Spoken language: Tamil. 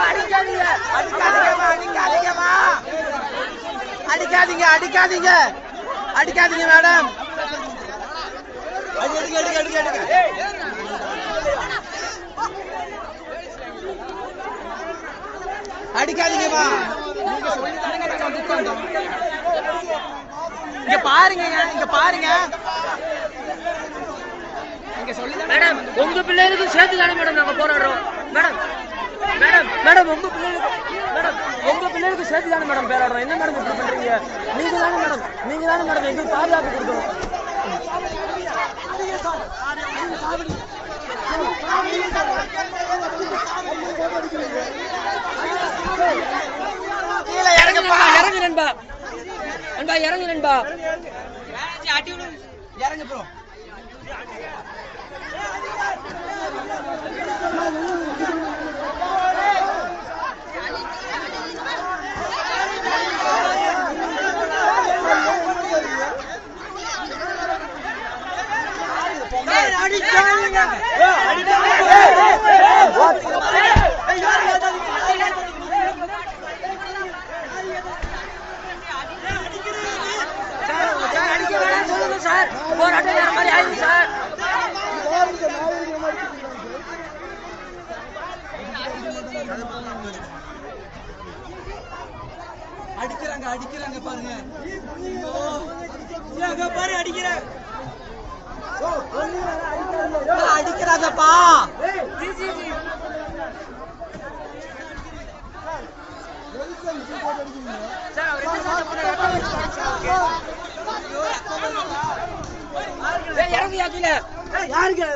அடிக்காதீங்க அடிக்காதீங்க அடிக்காதீங்கம்மா அடிக்காதீங்க அடிக்காதீங்க அடிக்காதீங்க மேடம். அடிக்காதீங்கம்மா. இங்க பாருங்க இங்க பாருங்க. மேடம் உங்க பிள்ளைகளுக்கு சேர்த்து தானே மேடம் நாங்க போராடுறோம் மேடம். மேடம் மேடம் உங்க பிள்ளைகளுக்கு சேர்த்து தானே மேடம் போராடுறோம். என்ன மேடம் இப்படி பண்றீங்க? நீங்க தானே மேடம் எங்களுக்கு பாதுகாப்பு கொடுக்கணும். இறங்கு நண்பா இறங்கு நண்பா இறங்கு ப்ரோ. சார் போராட்டம் வேற மாதிரி ஆயிடுச்சு சார். அடிக்கிறாங்க பாருங்க. பாரு அடிக்கிறாங்கப்பா. யாருக்கு